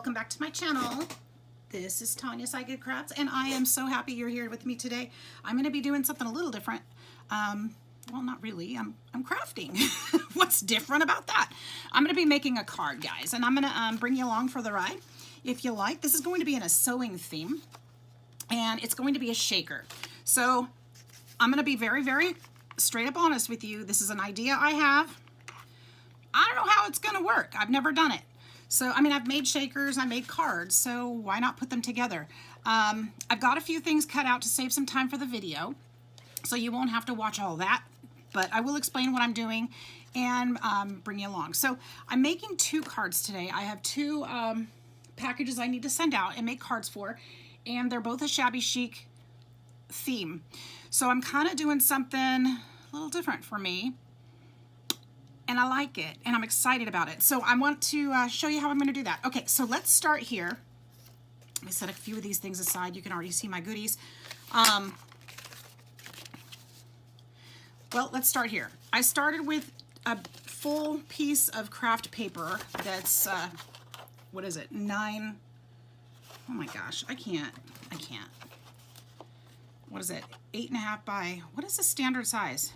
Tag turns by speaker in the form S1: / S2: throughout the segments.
S1: welcome back to my channel. This is Tanya Psychic Crafts, and I am so happy you're here with me today. I'm going to be doing something a little different. Well, not really. I'm crafting. What's different about that? I'm going to be making a card, guys, and I'm going to bring you along for the ride. If you like, this is going to be in a sewing theme, and it's going to be a shaker. So I'm going to be very, very straight up honest with you. This is an idea I have. I don't know how it's going to work. I've never done it. So, I mean, I've made shakers, I made cards, so why not put them together? I've got a few things cut out to save some time for the video, so you won't have to watch all that, but I will explain what I'm doing and bring you along. So, I'm making 2 cards today. I have 2 packages I need to send out and make cards for, and they're both a shabby chic theme. So, I'm kind of doing something a little different for me. And I like it, and I'm excited about it. So I want to show you how I'm going to do that. Okay, so let's start here. Let me set a few of these things aside. You can already see my goodies. Well, let's start here. I started with a full piece of craft paper that's, what is it, 9, oh my gosh, I can't. What is it, 8.5 by, what is the standard size?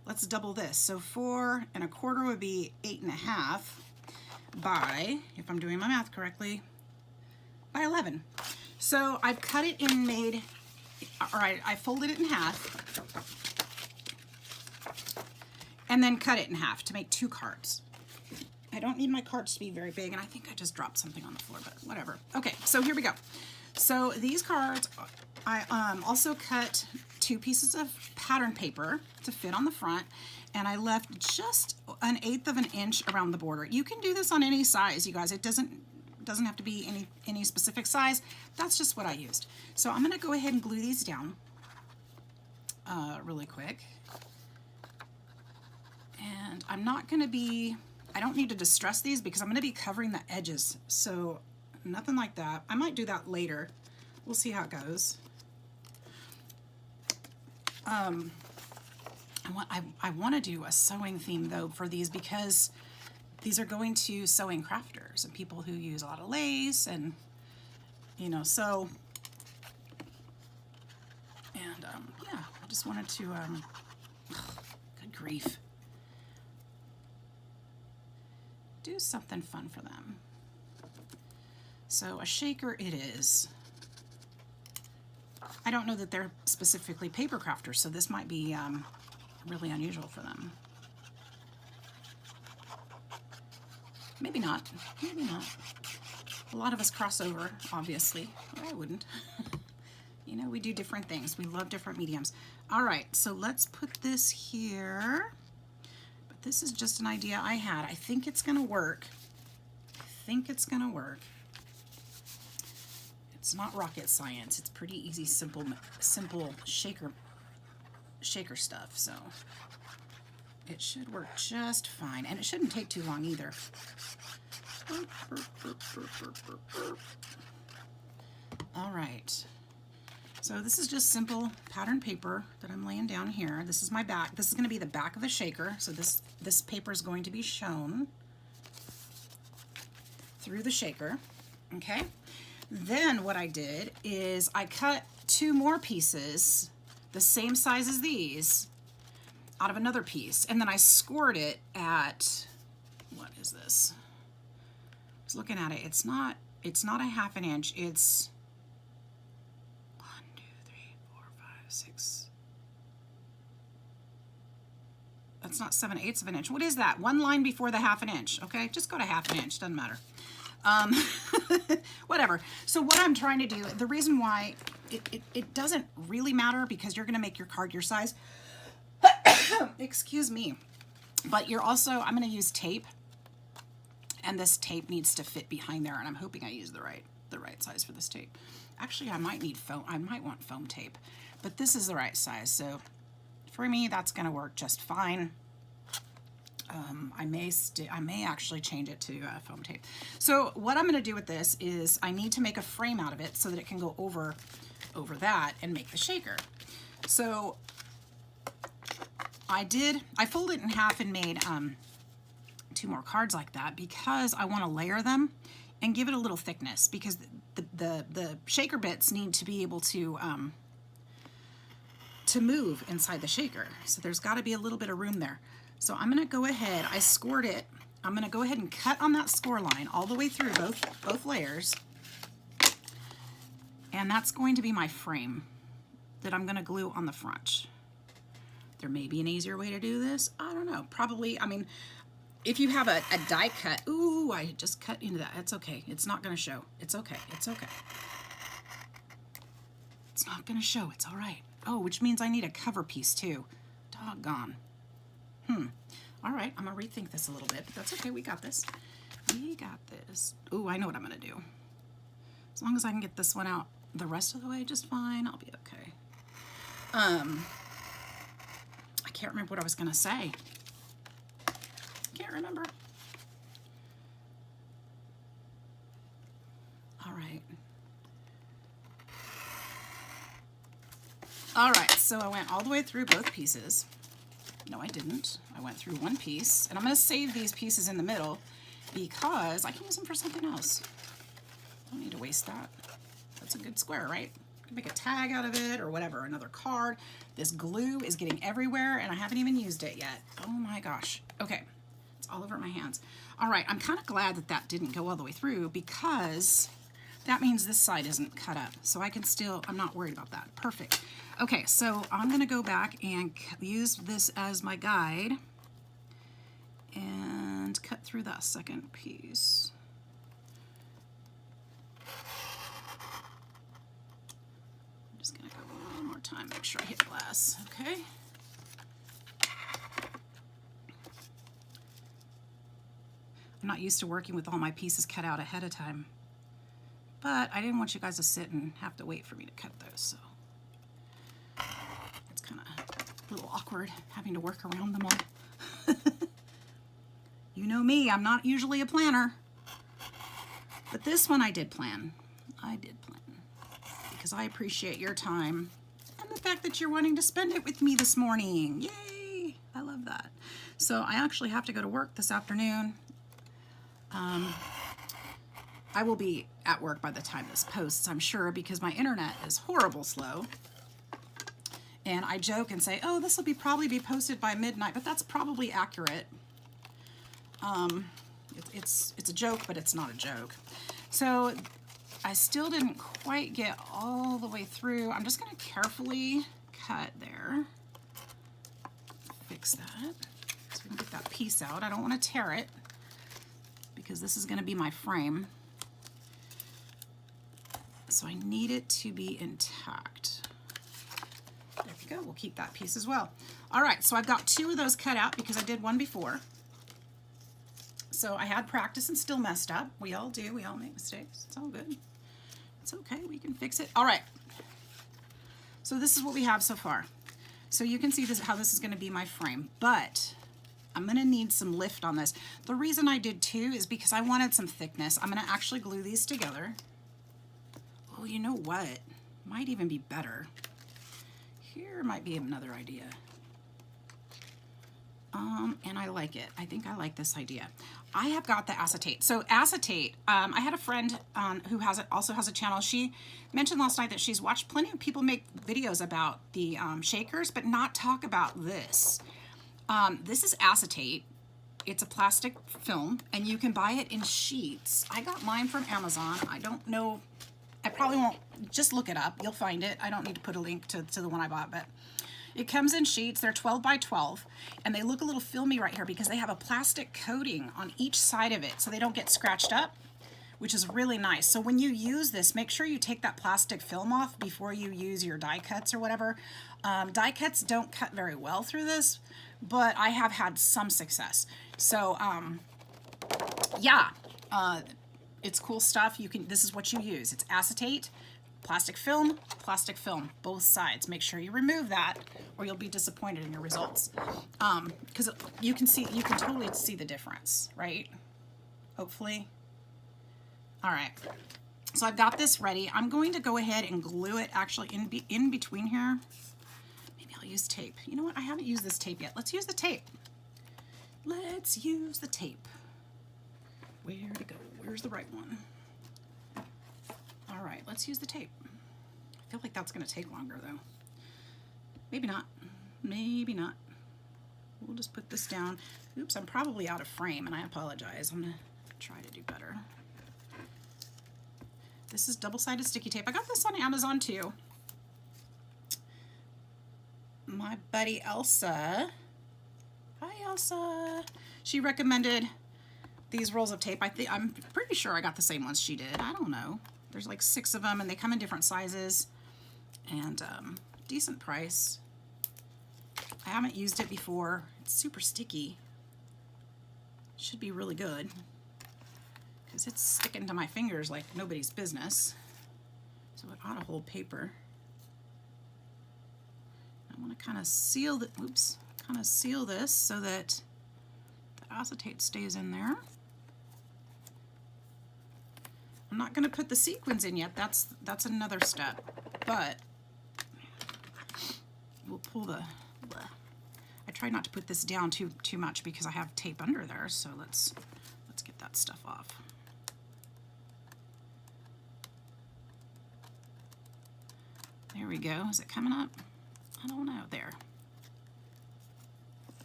S1: Let's double this. So 4 1/4 would be 8.5 by, if I'm doing my math correctly, by 11. So I've cut it and made, all right, I folded it in half and then cut it in half to make 2 cards. I don't need my cards to be very big, and I think I just dropped something on the floor, but whatever. Okay, so here we go. So these cards, I also cut 2 pieces of pattern paper to fit on the front, and I left just 1/8 of an inch around the border. You can do this on any size, you guys. It doesn't have to be any specific size. That's just what I used. So I'm gonna go ahead and glue these down really quick. And I'm not gonna be, I don't need to distress these because I'm gonna be covering the edges. So nothing like that. I might do that later. We'll see how it goes. I want to do a sewing theme though for these because these are going to sewing crafters and people who use a lot of lace and, you know, sew. And yeah, I just wanted to, good grief, do something fun for them. So a shaker it is. I don't know that they're specifically paper crafters, so this might be really unusual for them. Maybe not. Maybe not. A lot of us cross over, obviously. Or I wouldn't. You know, we do different things. We love different mediums. All right, so let's put this here. But this is just an idea I had. I think it's going to work. I think it's going to work. It's not rocket science. It's pretty easy, simple shaker stuff. So it should work just fine, and it shouldn't take too long either. All right. So this is just simple pattern paper that I'm laying down here. This is my back. This is going to be the back of the shaker. So this paper is going to be shown through the shaker. Okay. Then what I did is I cut 2 more pieces, the same size as these, out of another piece, and then I scored it at, what is this? I was looking at it. It's not a 1/2 inch. It's 1, 2, 3, 4, 5, 6. That's not 7/8 of an inch. What is that? 1 line before the 1/2 inch. Okay, just go to 1/2 inch. Doesn't matter. Whatever. So what I'm trying to do, the reason why it doesn't really matter because you're going to make your card your size. Excuse me. But you're also, I'm going to use tape, and this tape needs to fit behind there, and I'm hoping I use the right size for this tape. Actually, I might need foam. I might want foam tape, but this is the right size. So for me, that's going to work just fine. I may actually change it to foam tape. So what I'm going to do with this is I need to make a frame out of it so that it can go over that and make the shaker. So I folded it in half and made 2 more cards like that because I want to layer them and give it a little thickness, because the shaker bits need to be able to move inside the shaker. So there's got to be a little bit of room there. So I'm going to go ahead, I scored it. I'm going to go ahead and cut on that score line all the way through both layers. And that's going to be my frame that I'm going to glue on the front. There may be an easier way to do this. I don't know. Probably, I mean, if you have a die cut, ooh, I just cut into that. It's okay. It's not going to show. It's okay. It's okay. It's not going to show. It's all right. Oh, which means I need a cover piece too. Doggone. All right, I'm going to rethink this a little bit, but that's okay. We got this. We got this. Ooh, I know what I'm going to do. As long as I can get this one out the rest of the way just fine, I'll be okay. I can't remember what I was going to say. Can't remember. All right. All right, so I went all the way through both pieces. No, I didn't. I went through one piece, and I'm going to save these pieces in the middle because I can use them for something else. I don't need to waste that. That's a good square, right? I can make a tag out of it or whatever, another card. This glue is getting everywhere, and I haven't even used it yet. Oh my gosh. Okay, it's all over my hands. All right, I'm kind of glad that that didn't go all the way through, because that means this side isn't cut up. So I can still, I'm not worried about that. Perfect. Okay, so I'm going to go back and use this as my guide and cut through that second piece. I'm just going to go one more time, make sure I hit glass. Okay. I'm not used to working with all my pieces cut out ahead of time, but I didn't want you guys to sit and have to wait for me to cut those, so it's kind of a little awkward having to work around them all. You know me, I'm not usually a planner, but this one I did plan. I did plan, because I appreciate your time and the fact that you're wanting to spend it with me this morning. Yay! I love that. So I actually have to go to work this afternoon. I will be at work by the time this posts, I'm sure, because my internet is horrible slow. And I joke and say, oh, this will probably be posted by midnight, but that's probably accurate. It's a joke, but it's not a joke. So I still didn't quite get all the way through. I'm just going to carefully cut there. Fix that so we can get that piece out. I don't want to tear it, because this is going to be my frame. So I need it to be intact. There we go. We'll keep that piece as well. All right, so I've got 2 of those cut out because I did one before. So I had practice and still messed up. We all do. We all make mistakes. It's all good. It's okay. We can fix it. All right. So this is what we have so far. So you can see this, how this is going to be my frame, but I'm going to need some lift on this. The reason I did 2 is because I wanted some thickness. I'm going to actually glue these together. Oh, you know what? Might even be better. Here might be another idea. And I like it. I think I like this idea. I have got the acetate. So acetate, I had a friend who also has a channel. She mentioned last night that she's watched plenty of people make videos about the shakers, but not talk about this. This is acetate. It's a plastic film, and you can buy it in sheets. I got mine from Amazon. I don't know. I probably won't. Just look it up. You'll find it. I don't need to put a link to the one I bought, but it comes in sheets. They're 12 by 12, and they look a little filmy right here because they have a plastic coating on each side of it so they don't get scratched up, which is really nice. So when you use this, make sure you take that plastic film off before you use your die cuts or whatever. Die cuts don't cut very well through this, but I have had some success. So yeah, it's cool stuff. This is what you use. It's acetate, plastic film, both sides. Make sure you remove that or you'll be disappointed in your results. Because you can totally see the difference, right? Hopefully. All right. So I've got this ready. I'm going to go ahead and glue it actually in between here. Maybe I'll use tape. You know what? I haven't used this tape yet. Let's use the tape. Let's use the tape. Where to go? Where's the right one? let's use the tape. I feel like that's going to take longer though. Maybe not. Maybe not. We'll just put this down. Oops, I'm probably out of frame and I apologize. I'm going to try to do better. This is double-sided sticky tape. I got this on Amazon too. My buddy Elsa, hi Elsa, she recommended these rolls of tape. I'm pretty sure I got the same ones she did. I don't know. There's like 6 of them and they come in different sizes and decent price. I haven't used it before. It's super sticky. Should be really good because it's sticking to my fingers like nobody's business. So it ought to hold paper. I want to kind of seal the, oops, kind of seal this so that the acetate stays in there. I'm not going to put the sequins in yet. That's another step, but we'll pull the, I try not to put this down too much because I have tape under there, so let's get that stuff off. There we go. Is it coming up? I don't know. There.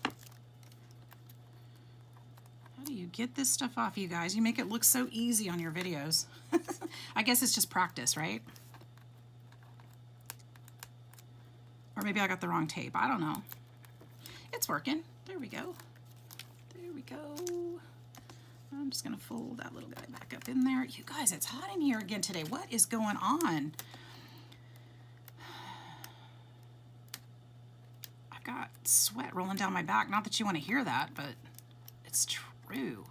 S1: How do you get this stuff off, you guys? You make it look so easy on your videos. I guess it's just practice, right? Or maybe I got the wrong tape. I don't know. It's working. There we go. There we go. I'm just going to fold that little guy back up in there. You guys, it's hot in here again today. What is going on? I've got sweat rolling down my back. Not that you want to hear that, but it's true.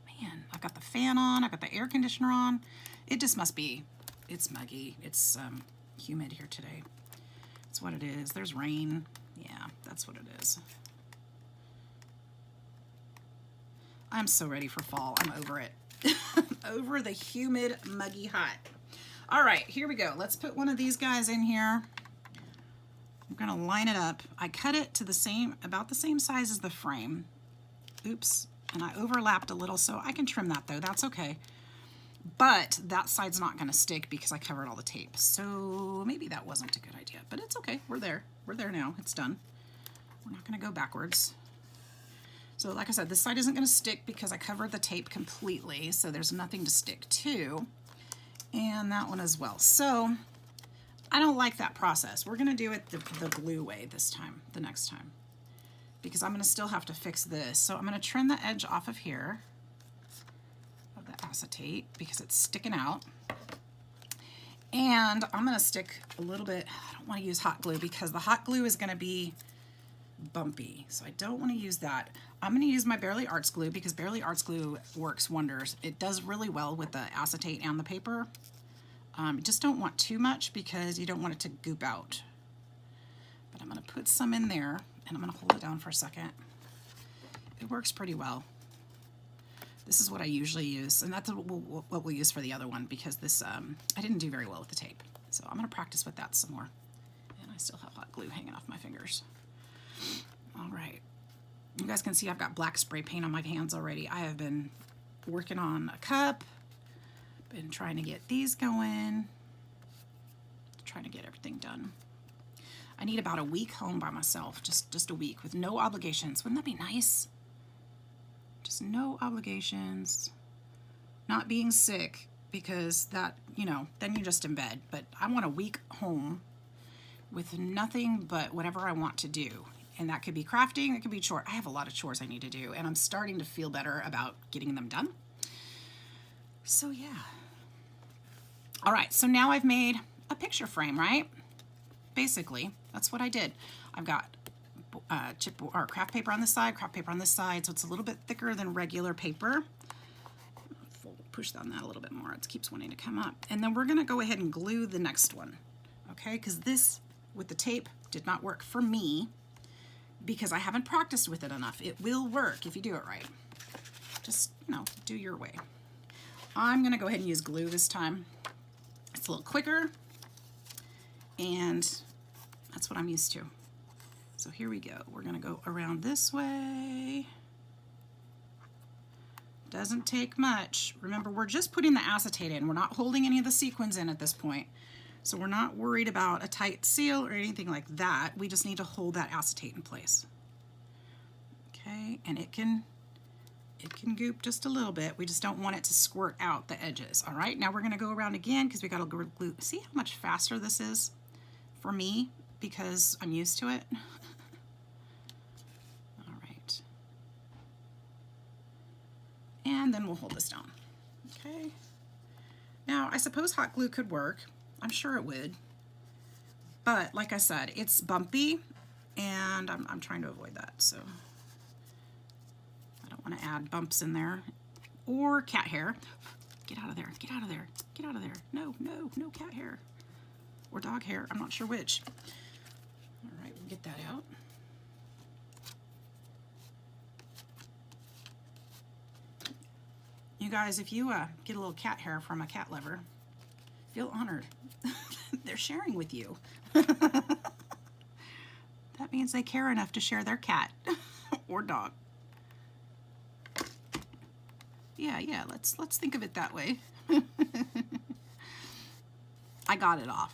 S1: Man, I've got the fan on. I've got the air conditioner on. It just must be, it's muggy. It's humid here today. That's what it is. There's rain. Yeah, that's what it is. I'm so ready for fall. I'm over it. Over the humid, muggy hot. All right, here we go. Let's put one of these guys in here. I'm gonna line it up. I cut it to the same, about the same size as the frame. Oops, and I overlapped a little, so I can trim that though, that's okay. But that side's not gonna stick because I covered all the tape. So maybe that wasn't a good idea, but it's okay, we're there. We're there now, it's done. We're not gonna go backwards. So like I said, this side isn't gonna stick because I covered the tape completely, so there's nothing to stick to. And that one as well. So I don't like that process. We're gonna do it the glue way this time, the next time, because I'm gonna still have to fix this. So I'm gonna trim the edge off of here, of the acetate, because it's sticking out. And I'm gonna stick a little bit, I don't wanna use hot glue because the hot glue is gonna be bumpy. So I don't wanna use that. I'm gonna use my Bearly Arts glue because Bearly Arts glue works wonders. It does really well with the acetate and the paper. You just don't want too much because you don't want it to goop out. But I'm gonna put some in there and I'm gonna hold it down for a second. It works pretty well. This is what I usually use, and that's what we'll use for the other one because this, I didn't do very well with the tape. So I'm gonna practice with that some more. And I still have hot glue hanging off my fingers. All right. You guys can see I've got black spray paint on my hands already. I have been working on a cup, been trying to get these going, trying to get everything done. I need about a week home by myself, just a week with no obligations. Wouldn't that be nice? Just no obligations, not being sick because that, you know, then you're just in bed. But I want a week home with nothing but whatever I want to do. And that could be crafting, it could be chore. I have a lot of chores I need to do and I'm starting to feel better about getting them done. So yeah. All right, so now I've made a picture frame, right? Basically, that's what I did. I've got chip or craft paper on this side, craft paper on this side, so it's a little bit thicker than regular paper. Push on that a little bit more, it keeps wanting to come up. And then we're gonna go ahead and glue the next one, okay? Because this, with the tape, did not work for me because I haven't practiced with it enough. It will work if you do it right. Just, you know, do your way. I'm gonna go ahead and use glue this time. It's a little quicker, and that's what I'm used to. So here we go. We're gonna go around this way. Doesn't take much. Remember, we're just putting the acetate in. We're not holding any of the sequins in at this point. So we're not worried about a tight seal or anything like that. We just need to hold that acetate in place. Okay, and it can goop just a little bit. We just don't want it to squirt out the edges. All right, now we're gonna go around again because we got to glue. See how much faster this is for me because I'm used to it. All right, and then we'll hold this down. Okay, now I suppose hot glue could work. I'm sure it would, but like I said, it's bumpy and I'm trying to avoid that, so I don't want to add bumps in there or cat hair. Get out of there, get out of there, get out of there. No, no, no cat hair or dog hair, I'm not sure which. All right, we'll get that out. You guys, if you get a little cat hair from a cat lover, feel honored. They're sharing with you. That means they care enough to share their cat or dog. Yeah, let's think of it that way. I got it off.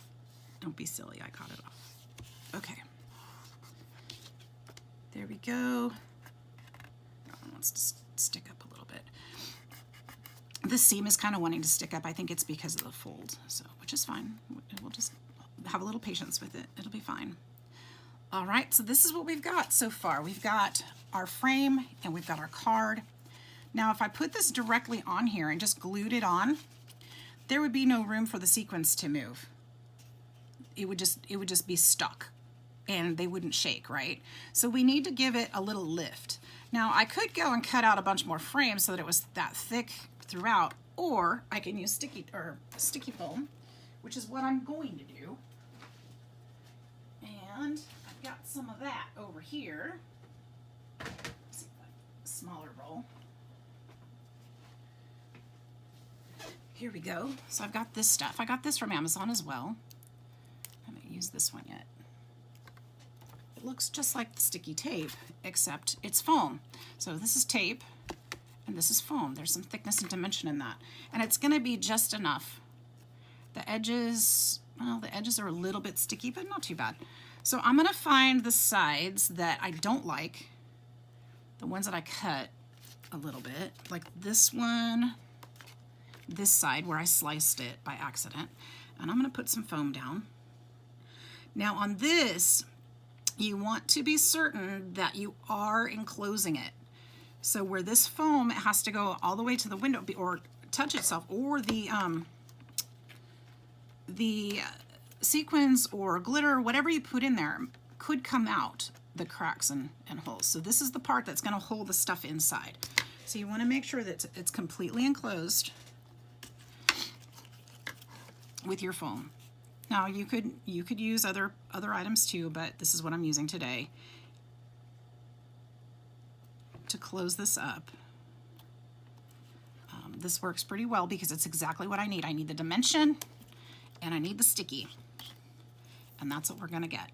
S1: Don't be silly, I got it off. Okay. There we go. That one wants to stick up a little bit. This seam is kind of wanting to stick up. I think it's because of the fold, so which is fine. We'll just have a little patience with it. It'll be fine. All right, so this is what we've got so far. We've got our frame and we've got our card. Now, if I put this directly on here and just glued it on, there would be no room for the sequins to move. It would just be stuck and they wouldn't shake, right? So we need to give it a little lift. Now, I could go and cut out a bunch more frames so that it was that thick throughout, or I can use sticky foam, which is what I'm going to do. And I've got some of that over here. Let's see if I smaller roll. Here we go. So I've got this stuff. I got this from Amazon as well. I haven't used this one yet. It looks just like the sticky tape, except it's foam. So this is tape. And this is foam. There's some thickness and dimension in that. And it's gonna be just enough. The edges, well, the edges are a little bit sticky, but not too bad. So I'm gonna find the sides that I don't like, the ones that I cut a little bit, like this one, this side where I sliced it by accident. And I'm gonna put some foam down. Now on this, you want to be certain that you are enclosing it. So where this foam, it has to go all the way to the window or touch itself, or the sequins or glitter, whatever you put in there, could come out the cracks and holes. So this is the part that's going to hold the stuff inside. So you want to make sure that it's completely enclosed with your foam. Now you could use other items too, but this is what I'm using today. To close this up. This works pretty well because it's exactly what I need. I need the dimension and I need the sticky. And that's what we're gonna get.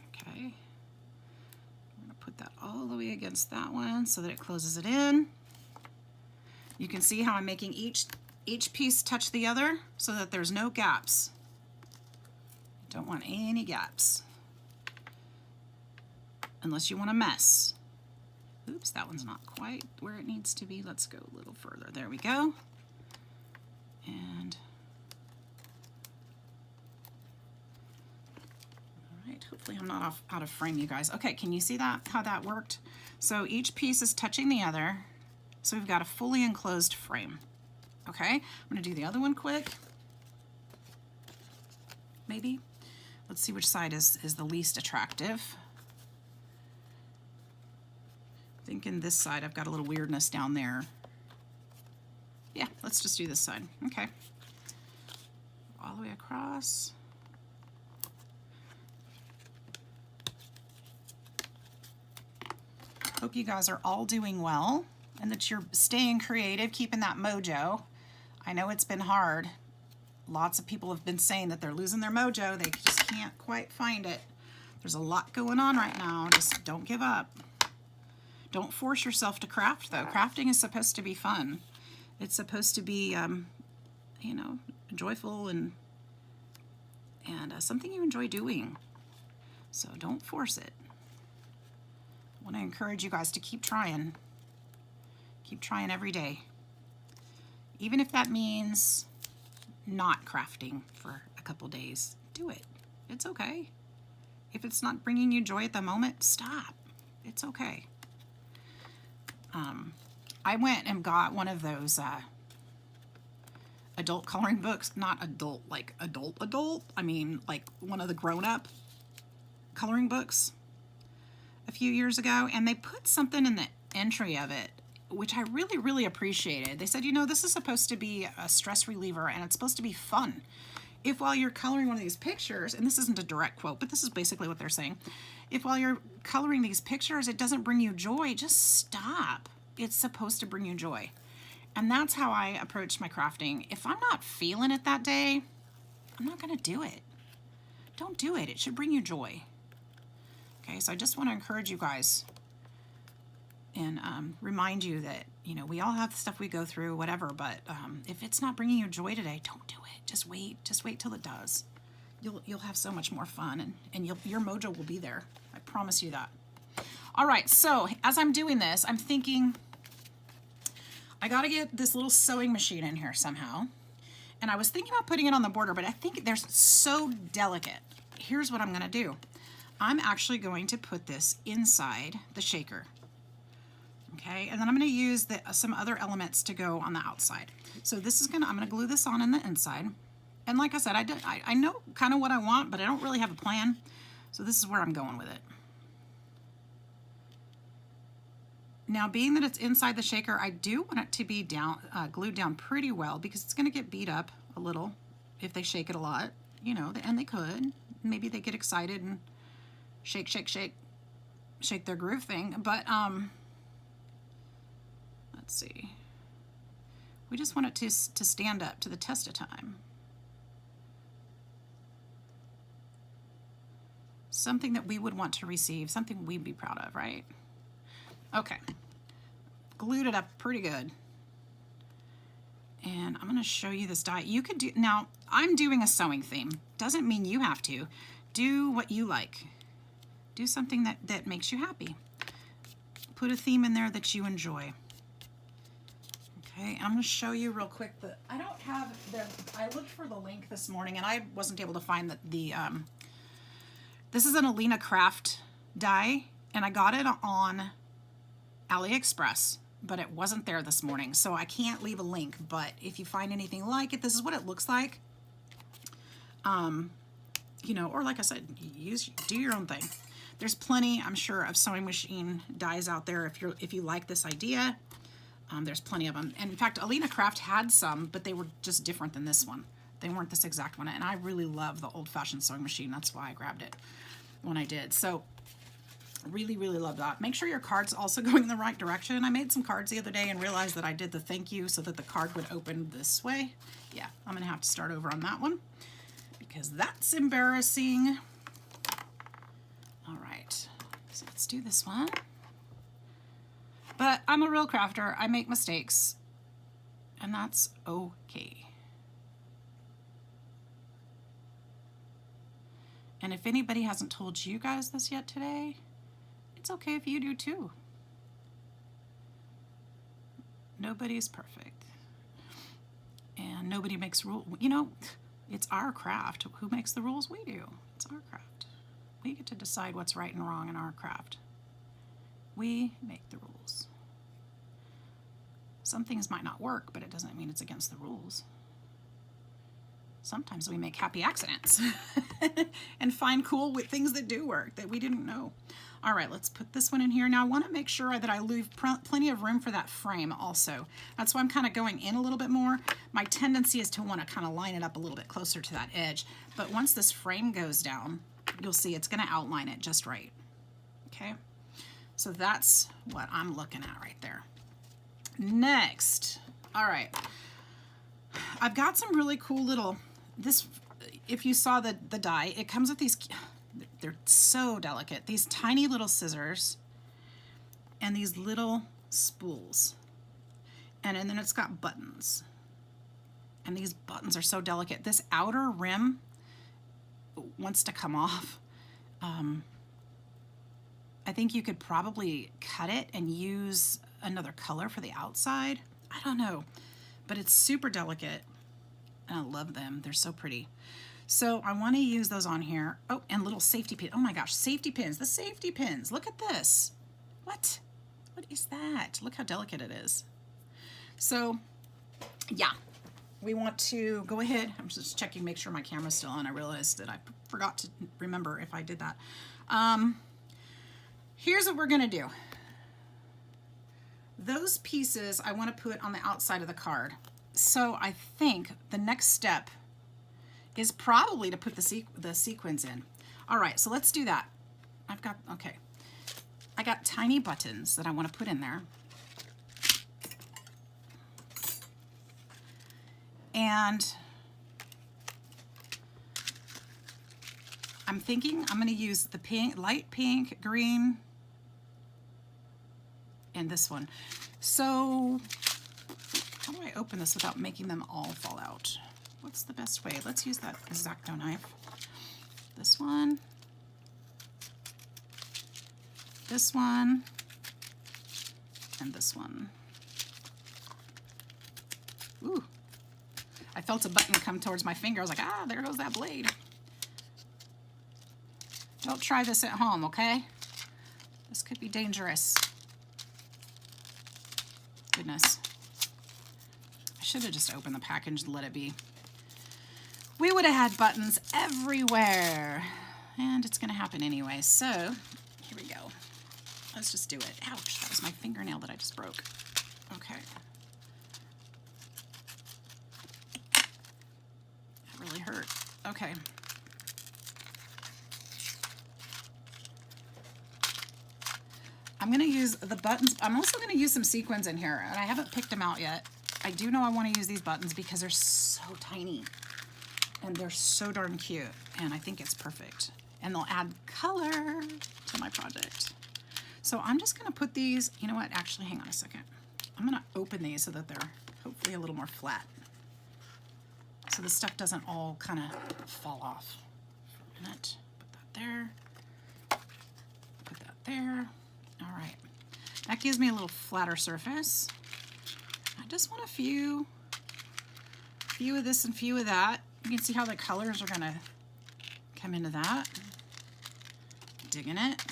S1: Okay. I'm gonna put that all the way against that one so that it closes it in. You can see how I'm making each piece touch the other so that there's no gaps. Don't want any gaps. Unless you want to mess. Oops, that one's not quite where it needs to be. Let's go a little further. There we go. And all right, hopefully I'm not out of frame, you guys. Okay, can you see that, how that worked? So each piece is touching the other. So we've got a fully enclosed frame. Okay, I'm gonna do the other one quick. Maybe. Let's see which side is the least attractive. Thinking this side, I've got a little weirdness down there. Yeah, let's just do this side. Okay. All the way across. Hope you guys are all doing well and that you're staying creative, keeping that mojo. I know it's been hard. Lots of people have been saying that they're losing their mojo. They just can't quite find it. There's a lot going on right now. Just don't give up. Don't force yourself to craft, though. Crafting is supposed to be fun. It's supposed to be, you know, joyful and something you enjoy doing. So don't force it. I want to encourage you guys to keep trying. Keep trying every day. Even if that means not crafting for a couple days, do it. It's okay. If it's not bringing you joy at the moment, stop. It's okay. I went and got one of those adult coloring books. Not adult, like adult. I mean, like one of the grown-up coloring books a few years ago. And they put something in the entry of it, which I really, really appreciated. They said, you know, this is supposed to be a stress reliever and it's supposed to be fun. If while you're coloring one of these pictures, and this isn't a direct quote, but this is basically what they're saying, if while you're coloring these pictures, it doesn't bring you joy, just stop. It's supposed to bring you joy. And that's how I approach my crafting. If I'm not feeling it that day, I'm not going to do it. Don't do it. It should bring you joy. Okay, so I just want to encourage you guys and remind you that, you know, we all have stuff we go through, whatever, but if it's not bringing you joy today, don't do it. Just wait till it does. You'll have so much more fun, and your mojo will be there. I promise you that. All right, so as I'm doing this, I'm thinking I got to get this little sewing machine in here somehow. And I was thinking about putting it on the border, but I think they're so delicate. Here's what I'm going to do. I'm actually going to put this inside the shaker. Okay, and then I'm going to use some other elements to go on the outside. So this is I'm going to glue this on the inside. And like I said, I know kind of what I want, but I don't really have a plan. So this is where I'm going with it. Now, being that it's inside the shaker, I do want it to be glued down pretty well, because it's going to get beat up a little if they shake it a lot, you know, and they could. Maybe they get excited and shake their groove thing. But let's see. We just want it to stand up to the test of time. Something that we would want to receive, something we'd be proud of, right? Okay, glued it up pretty good. And I'm gonna show you this die. You could do, now I'm doing a sewing theme. Doesn't mean you have to. Do what you like. Do something that makes you happy. Put a theme in there that you enjoy. Okay, I'm gonna show you real quick I don't have I looked for the link this morning and I wasn't able to find this is an Alina Craft die, and I got it on AliExpress, but it wasn't there this morning, so I can't leave a link. But if you find anything like it, this is what it looks like. You know, or like I said, do your own thing. There's plenty, I'm sure, of sewing machine dies out there if you like this idea. There's plenty of them. And in fact, Alina Craft had some, but they were just different than this one. They weren't this exact one, and I really love the old-fashioned sewing machine. That's why I grabbed it when I did. So really, really love that. Make sure your card's also going in the right direction. I made some cards the other day and realized that I did the thank you so that the card would open this way. Yeah, I'm gonna have to start over on that one because that's embarrassing. All right, so let's do this one. But I'm a real crafter. I make mistakes, and that's okay. And if anybody hasn't told you guys this yet today, it's okay if you do too. Nobody's perfect. And nobody makes rules. You know, it's our craft. Who makes the rules? We do. It's our craft. We get to decide what's right and wrong in our craft. We make the rules. Some things might not work, but it doesn't mean it's against the rules. Sometimes we make happy accidents and find cool with things that do work that we didn't know. All right, let's put this one in here. Now I want to make sure that I leave plenty of room for that frame also. That's why I'm kind of going in a little bit more. My tendency is to want to kind of line it up a little bit closer to that edge. But once this frame goes down, you'll see it's going to outline it just right. Okay, so that's what I'm looking at right there. Next, all right, I've got some really cool little, if you saw the die, it comes with these, they're so delicate, these tiny little scissors. and these little spools. And then it's got buttons. And these buttons are so delicate. This outer rim wants to come off. I think you could probably cut it and use another color for the outside. I don't know, but it's super delicate and I love them. They're so pretty. So I want to use those on here. Oh, and little safety pins. Oh my gosh, safety pins, the safety pins. Look at this. What is that? Look how delicate it is. So yeah, we want to go ahead. I'm just checking, make sure my camera's still on. I realized that I forgot to remember if I did that. Here's what we're gonna do. Those pieces I want to put on the outside of the card. So I think the next step is probably to put the sequins in. All right, so let's do that. I got tiny buttons that I want to put in there. And I'm thinking I'm going to use the pink, light pink, green, and this one. So how do I open this without making them all fall out? What's the best way? Let's use that X-Acto knife. This one, and this one. Ooh, I felt a button come towards my finger. I was like, ah, there goes that blade. Don't try this at home, okay? This could be dangerous. Goodness. I should have just opened the package and let it be. We would have had buttons everywhere. And it's going to happen anyway. So, here we go. Let's just do it. Ouch, that was my fingernail that I just broke. Okay. That really hurt. Okay. I'm going to use the buttons. I'm also going to use some sequins in here, and I haven't picked them out yet. I do know I want to use these buttons because they're so tiny, and they're so darn cute, and I think it's perfect. And they'll add color to my project. So I'm just going to put these, you know what, actually, hang on a second. I'm going to open these so that they're hopefully a little more flat. So the stuff doesn't all kind of fall off. For a minute, put that there, put that there. All right, that gives me a little flatter surface. I just want a few of this and few of that. You can see how the colors are gonna come into that. Digging it.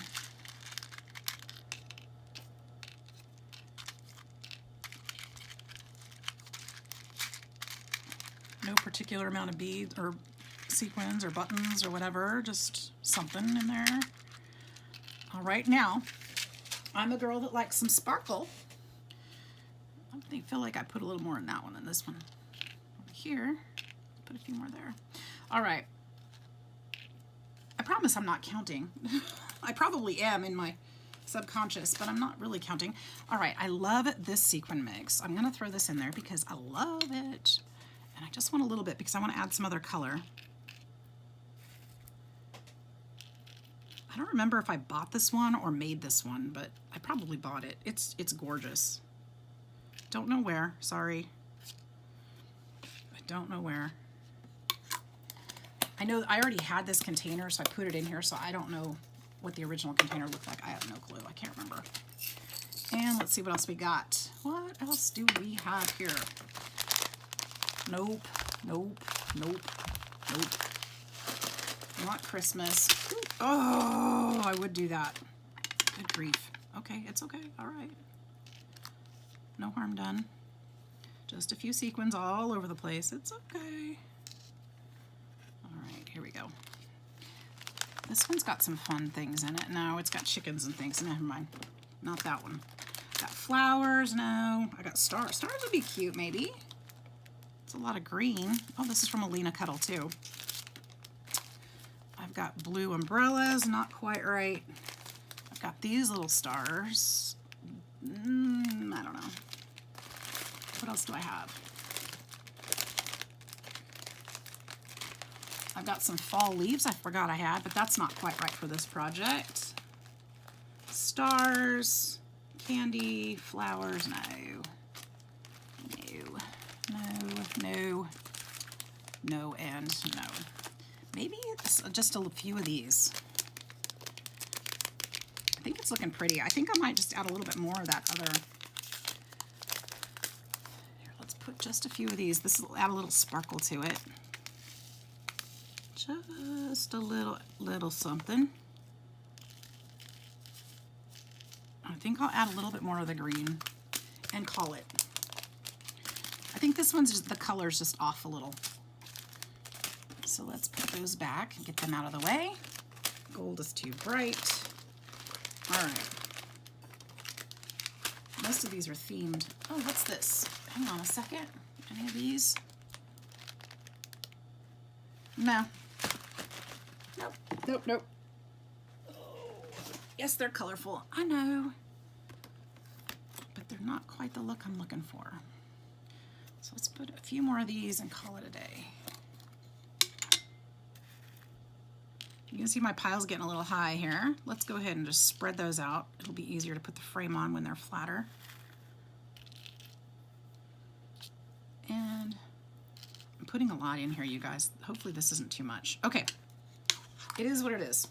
S1: No particular amount of beads or sequins or buttons or whatever, just something in there. All right, now, I'm a girl that likes some sparkle. I feel like I put a little more in that one than this one. Over here, put a few more there. All right. I promise I'm not counting. I probably am in my subconscious, but I'm not really counting. All right, I love this sequin mix. I'm gonna throw this in there because I love it. And I just want a little bit because I want to add some other color. I don't remember if I bought this one or made this one, but I probably bought it. It's gorgeous. Don't know where, sorry. I don't know where. I know I already had this container, so I put it in here, so I don't know what the original container looked like. I have no clue, I can't remember. And let's see what else we got. What else do we have here? Nope, nope, nope, nope. Not Christmas. Ooh. Oh, I would do that. Good grief. Okay, it's okay. All right. No harm done. Just a few sequins all over the place. It's okay. All right, here we go. This one's got some fun things in it. No, it's got chickens and things. Never mind. Not that one. Got flowers. No. I got stars. Stars would be cute, maybe. It's a lot of green. Oh, this is from Alina Cuddle, too. I've got blue umbrellas, not quite right. I've got these little stars. I don't know. What else do I have? I've got some fall leaves I forgot I had, but that's not quite right for this project. Stars, candy, flowers, no. No, and no. Maybe it's just a few of these. I think it's looking pretty. I think I might just add a little bit more of that other. Here, let's put just a few of these. This will add a little sparkle to it. Just a little something. I think I'll add a little bit more of the green and call it. I think this one's just, the color's just off a little. So let's put those back and get them out of the way. Gold is too bright. All right. Most of these are themed. Oh, what's this? Hang on a second. Any of these? No. Nope. Oh, yes, they're colorful. I know. But they're not quite the look I'm looking for. So let's put a few more of these and call it a day. You can see my pile's getting a little high here. Let's go ahead and just spread those out. It'll be easier to put the frame on when they're flatter. And I'm putting a lot in here, you guys. Hopefully this isn't too much. Okay, it is what it is.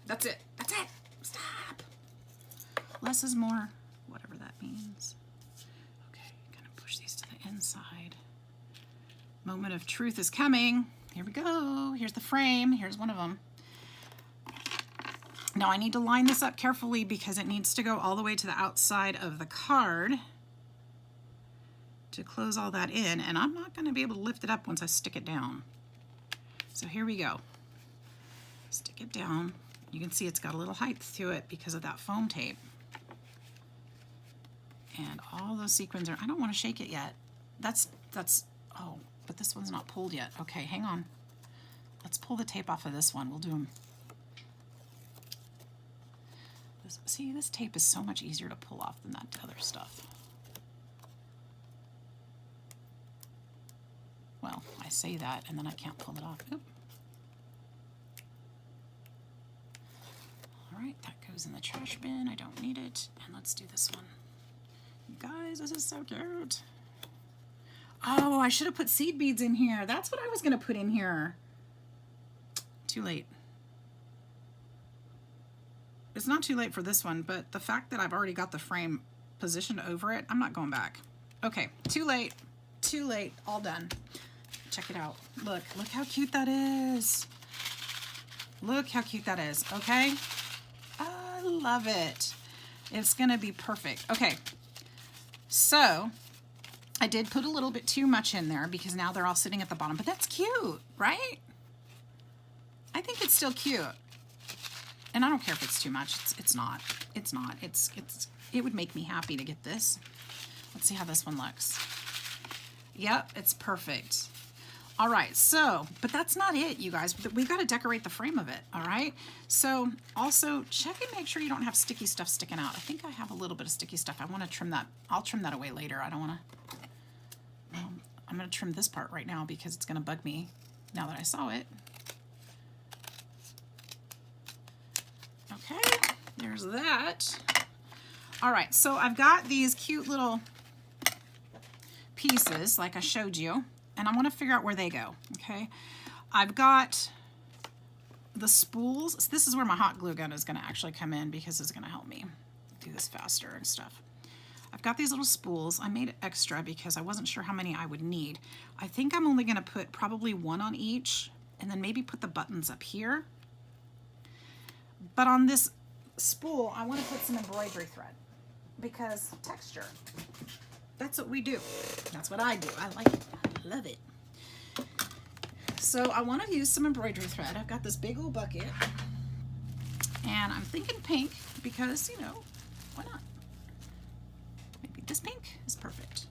S1: That's it. Stop. Less is more, whatever that means. Okay, gonna push these to the inside. Moment of truth is coming. Here we go. Here's the frame. Here's one of them. Now I need to line this up carefully because it needs to go all the way to the outside of the card to close all that in, and I'm not going to be able to lift it up once I stick it down. So here we go. Stick it down. You can see it's got a little height to it because of that foam tape. And all those sequins are, I don't want to shake it yet. Oh, but this one's not pulled yet. Okay, hang on. Let's pull the tape off of this one. We'll do them. See, this tape is so much easier to pull off than that other stuff. Well, I say that and then I can't pull it off. Oop. All right, that goes in the trash bin. I don't need it. And let's do this one. You guys, this is so cute. Oh, I should have put seed beads in here. That's what I was going to put in here. Too late. It's not too late for this one, but the fact that I've already got the frame positioned over it, I'm not going back. Okay, too late, all done. Check it out. Look how cute that is. Look how cute that is, okay? I love it. It's gonna be perfect. Okay, so I did put a little bit too much in there because now they're all sitting at the bottom, but that's cute, right? I think it's still cute. And I don't care if it's too much. It's not. It would make me happy to get this. Let's see how this one looks. Yep, it's perfect. All right, so, but that's not it, you guys. We've got to decorate the frame of it, all right? So also check and make sure you don't have sticky stuff sticking out. I think I have a little bit of sticky stuff. I want to trim that. I'll trim that away later. I don't want to, I'm going to trim this part right now because it's going to bug me now that I saw it. Okay, there's that. All right, so I've got these cute little pieces like I showed you, and I want to figure out where they go, okay? I've got the spools. This is where my hot glue gun is going to actually come in because it's going to help me do this faster and stuff. I've got these little spools. I made it extra because I wasn't sure how many I would need. I think I'm only going to put probably one on each and then maybe put the buttons up here. But on this spool, I want to put some embroidery thread because texture. That's what we do. That's what I do. I like it. I love it. So I want to use some embroidery thread. I've got this big old bucket. And I'm thinking pink because, you know, why not? Maybe this pink is perfect.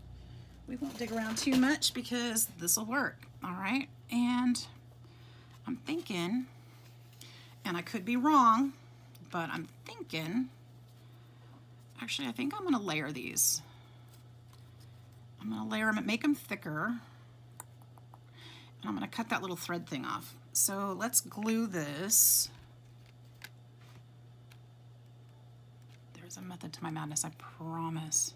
S1: We won't dig around too much because this will work. All right. And I'm thinking, and I could be wrong, but I'm thinking, actually, I think I'm going to layer these. I'm going to layer them and make them thicker. And I'm going to cut that little thread thing off. So let's glue this. There's a method to my madness, I promise.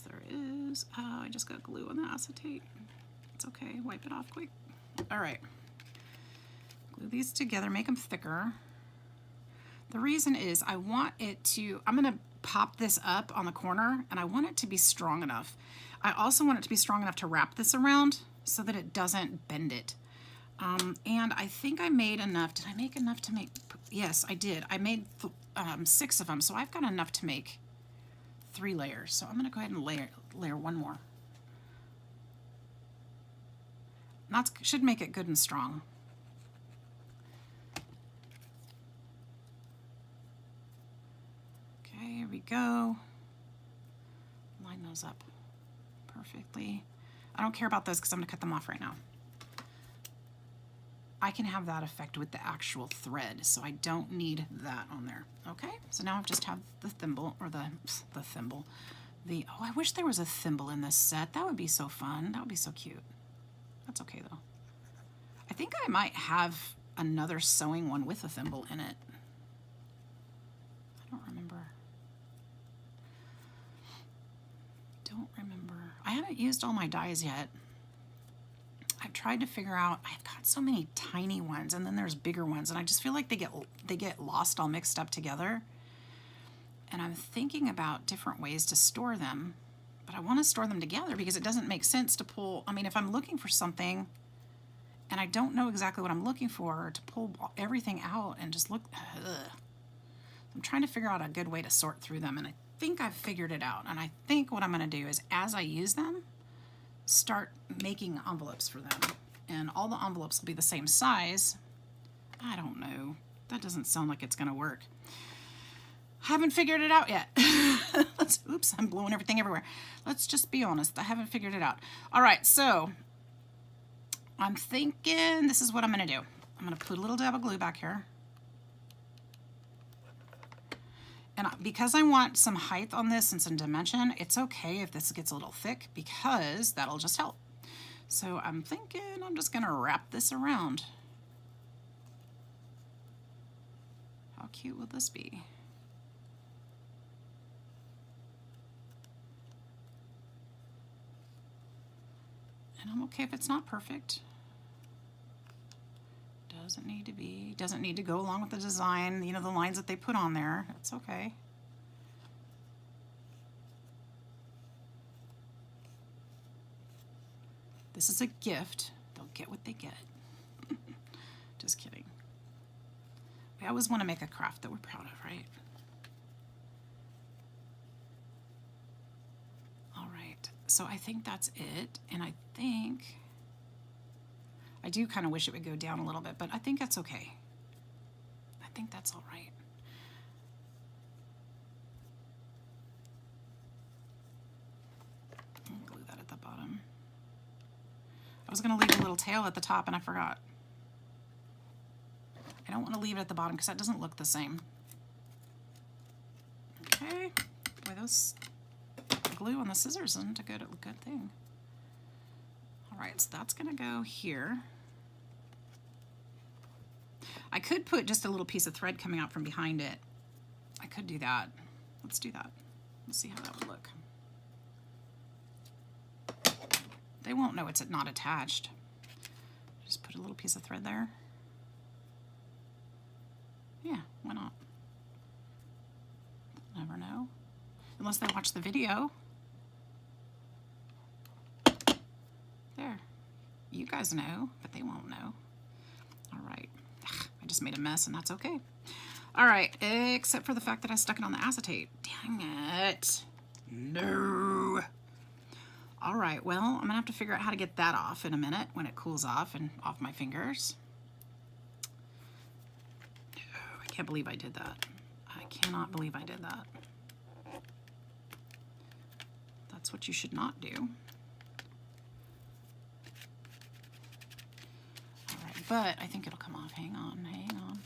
S1: There is. Oh, I just got glue on the acetate. It's okay. Wipe it off quick. All right. Glue these together. Make them thicker. The reason is I want it to, I'm going to pop this up on the corner, and I want it to be strong enough. I also want it to be strong enough to wrap this around so that it doesn't bend it. And I think I made enough. Did I make enough to make? Yes, I did. I made 6 of them, so I've got enough to make 3 layers. So I'm going to go ahead and layer one more. That should make it good and strong. Okay, here we go. Line those up perfectly. I don't care about those because I'm going to cut them off right now. I can have that effect with the actual thread, so I don't need that on there. Okay, so now I just have the thimble, or the thimble. Oh, I wish there was a thimble in this set. That would be so fun. That would be so cute. That's okay though. I think I might have another sewing one with a thimble in it. I don't remember. I haven't used all my dies yet. I've tried to figure out, I've got so many tiny ones, and then there's bigger ones, and I just feel like they get lost all mixed up together. And I'm thinking about different ways to store them, but I want to store them together because it doesn't make sense to pull, I mean, if I'm looking for something and I don't know exactly what I'm looking for, to pull everything out and just look, I'm trying to figure out a good way to sort through them, and I think I've figured it out. And I think what I'm going to do is, as I use them, start making envelopes for them, and all the envelopes will be the same size. I don't know. That doesn't sound like it's going to work. Haven't figured it out yet. Oops, I'm blowing everything everywhere. Let's just be honest. I haven't figured it out. All right, so I'm thinking this is what I'm going to do. I'm going to put a little dab of glue back here. And because I want some height on this and some dimension, it's okay if this gets a little thick because that'll just help. So I'm thinking I'm just going to wrap this around. How cute will this be? And I'm okay if it's not perfect. Doesn't need to be, doesn't need to go along with the design, you know, the lines that they put on there. It's okay. This is a gift. They'll get what they get. Just kidding. We always want to make a craft that we're proud of, right? All right, so I think that's it, and I think I do kind of wish it would go down a little bit, but I think that's okay. I think that's all right. I'll glue that at the bottom. I was going to leave a little tail at the top, and I forgot. I don't want to leave it at the bottom because that doesn't look the same. Okay. Boy, those glue on the scissors isn't a good thing. All right, so that's going to go here. I could put just a little piece of thread coming out from behind it. I could do that. Let's do that. Let's see how that would look. They won't know it's not attached. Just put a little piece of thread there. Yeah, why not? They'll never know. Unless they watch the video. There. You guys know, but they won't know. All right. I just made a mess, and that's okay. All right, except for the fact that I stuck it on the acetate. Dang it. No. All right, well, I'm going to have to figure out how to get that off in a minute when it cools off and off my fingers. Oh, I can't believe I did that. I cannot believe I did that. That's what you should not do. But I think it'll come off. Hang on, hang on.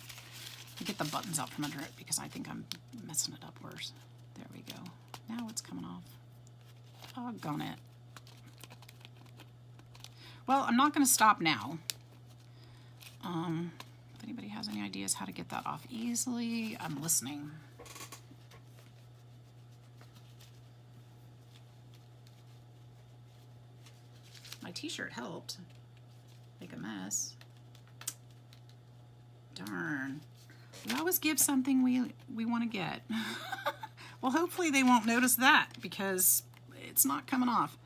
S1: I'll get the buttons out from under it because I think I'm messing it up worse. There we go. Now it's coming off. Doggone it. Well, I'm not going to stop now. If Anybody has any ideas how to get that off easily? I'm listening. My t-shirt helped make a mess. Darn. We always give something we want to get. Well, hopefully they won't notice that because it's not coming off.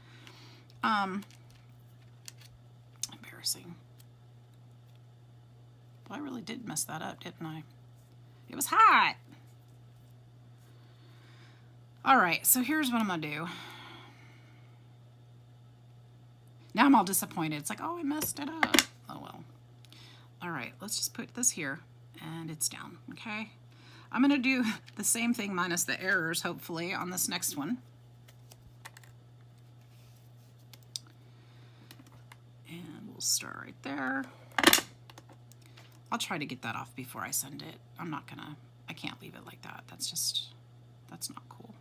S1: Embarrassing. Well, I really did mess that up, didn't I? It was hot. All right, so here's what I'm gonna do. Now I'm all disappointed. It's like, oh, I messed it up. Oh, well. All right, let's just put this here, and it's down, okay? I'm going to do the same thing minus the errors, hopefully, on this next one. And we'll start right there. I'll try to get that off before I send it. I can't leave it like that. That's not cool.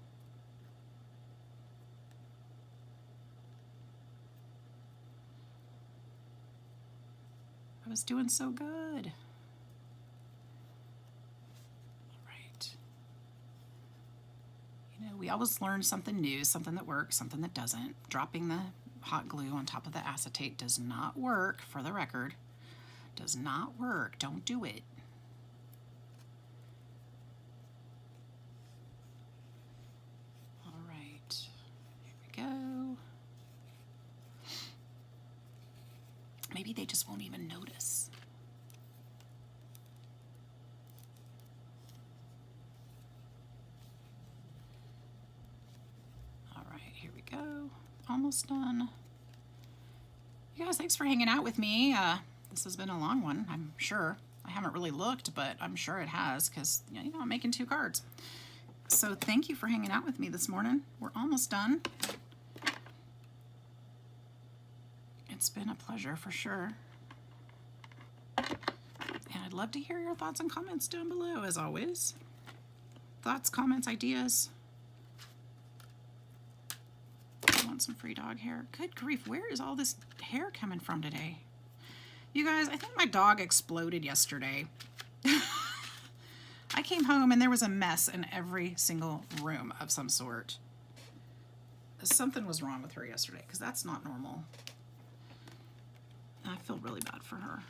S1: I was doing so good. All right. You know, we always learn something new, something that works, something that doesn't. Dropping the hot glue on top of the acetate does not work, for the record. Does not work. Don't do it. All right. Here we go. Maybe they just won't even notice. All right, here we go. Almost done. You guys, thanks for hanging out with me. This has been a long one, I'm sure. I haven't really looked, but I'm sure it has because, you know, I'm making 2 cards. So thank you for hanging out with me this morning. We're almost done. It's been a pleasure for sure. And I'd love to hear your thoughts and comments down below, as always. Thoughts, comments, ideas. I want some free dog hair. Good grief, where is all this hair coming from today? You guys, I think my dog exploded yesterday. I came home and there was a mess in every single room of some sort. Something was wrong with her yesterday, because that's not normal. I feel really bad for her.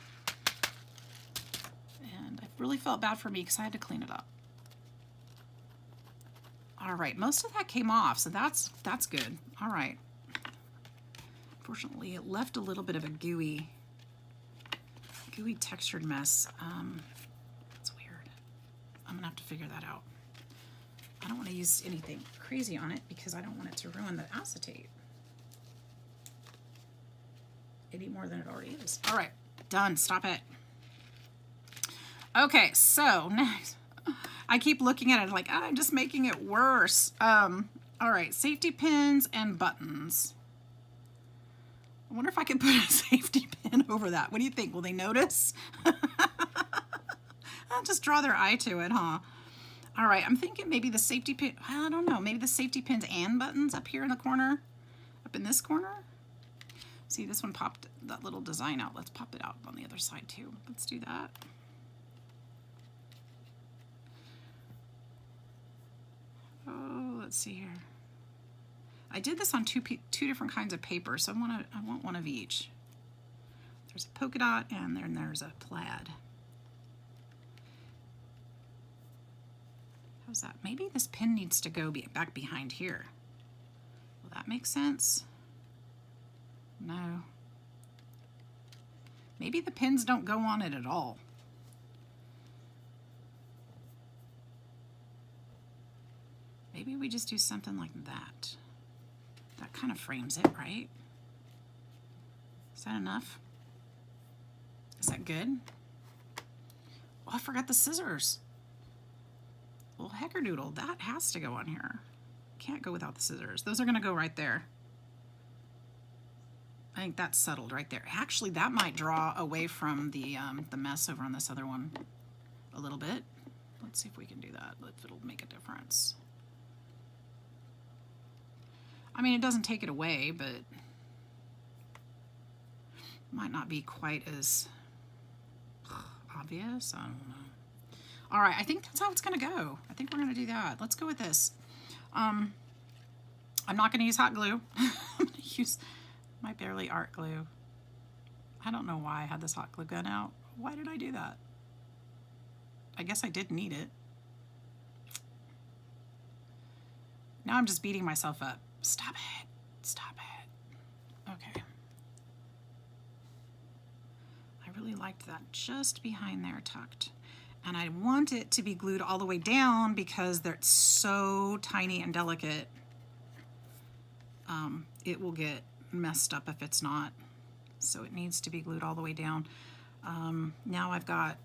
S1: And I really felt bad for me because I had to clean it up. All right, most of that came off, so that's good. All right. Unfortunately, it left a little bit of a gooey textured mess. That's weird. I'm gonna have to figure that out. I don't want to use anything crazy on it because I don't want it to ruin the acetate any more than it already is. All right, done. Stop it. Okay, so next, I keep looking at it like, I'm just making it worse. All right, safety pins and buttons. I wonder if I can put a safety pin over that. What do you think? Will they notice? I'll just draw their eye to it, huh? All right, I'm thinking maybe the safety pin, I don't know, maybe the safety pins and buttons up here in the corner, up in this corner. See, this one popped that little design out. Let's pop it out on the other side too. Let's do that. Oh, let's see here. I did this on two different kinds of paper, so I want one of each. There's a polka dot and then there's a plaid. How's that? Maybe this pin needs to go back behind here. Will that make sense? No. Maybe the pins don't go on it at all. Maybe we just do something like that. That kind of frames it, right? Is that enough? Is that good? Oh, I forgot the scissors. Well, heckerdoodle, that has to go on here. Can't go without the scissors. Those are gonna go right there. I think that's settled right there. Actually, that might draw away from the mess over on this other one a little bit. Let's see if we can do that, if it'll make a difference. I mean, it doesn't take it away, but might not be quite as obvious? I don't know. All right, I think that's how it's gonna go. I think we're gonna do that. Let's go with this. I'm not gonna use hot glue. I'm gonna use my Barely Art glue. I don't know why I had this hot glue gun out. Why did I do that? I guess I did need it. Now I'm just beating myself up. Stop it. Stop it. Okay. I really liked that just behind there tucked. And I want it to be glued all the way down because they're so tiny and delicate. It will get messed up if it's not. So it needs to be glued all the way down. Now I've got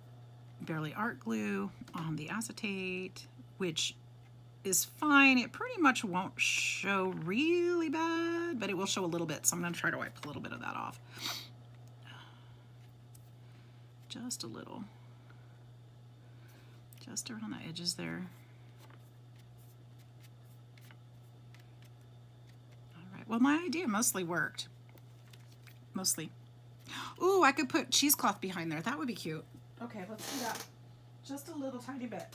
S1: Barely Art glue on the acetate, which is fine. It pretty much won't show really bad, but it will show a little bit. So I'm going to try to wipe a little bit of that off. Just a little. Just around the edges there. All right. Well, my idea mostly worked. Mostly. Ooh, I could put cheesecloth behind there. That would be cute. Okay, let's do that. Just a little tiny bit.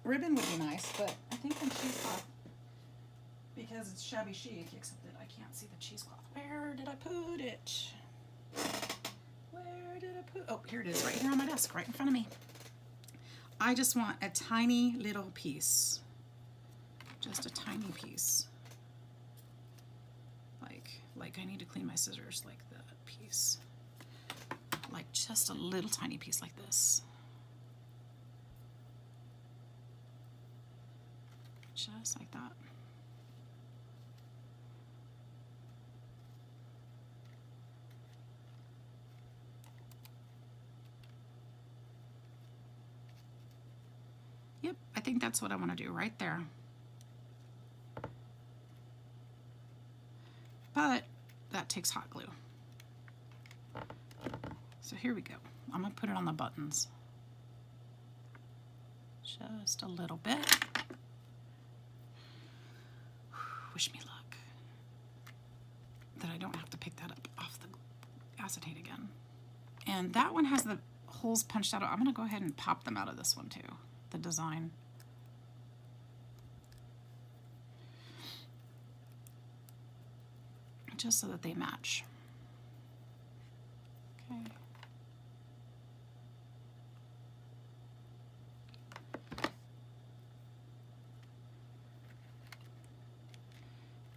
S1: Ribbon would be nice, but I think on cheesecloth, because it's shabby chic, except that I can't see the cheesecloth. Where did I put it? Where did I put? Oh, here it is, right here on my desk, right in front of me. I just want a tiny little piece. Just a tiny piece. Like I need to clean my scissors, like that piece. Like just a little tiny piece like this. Just like that. Yep, I think that's what I want to do right there. But that takes hot glue. So here we go. I'm going to put it on the buttons. Just a little bit. Wish me luck. That I don't have to pick that up off the acetate again. And that one has the holes punched out. I'm going to go ahead and pop them out of this one too. The design. Just so that they match. Okay.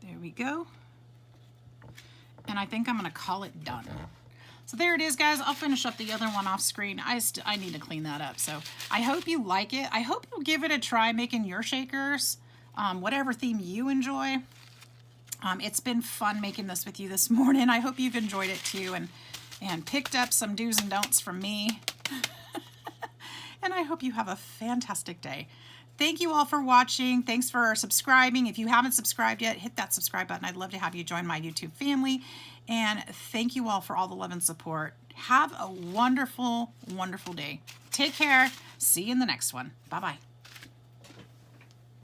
S1: There we go. And I think I'm going to call it done. So there it is, guys. I'll finish up the other one off screen. I need to clean that up. So I hope you like it. I hope you'll give it a try making your shakers, whatever theme you enjoy. It's been fun making this with you this morning. I hope you've enjoyed it too and picked up some do's and don'ts from me. And I hope you have a fantastic day. Thank you all for watching. Thanks for subscribing. If you haven't subscribed yet, hit that subscribe button. I'd love to have you join my YouTube family. And thank you all for all the love and support. Have a wonderful, wonderful day. Take care. See you in the next one. Bye-bye.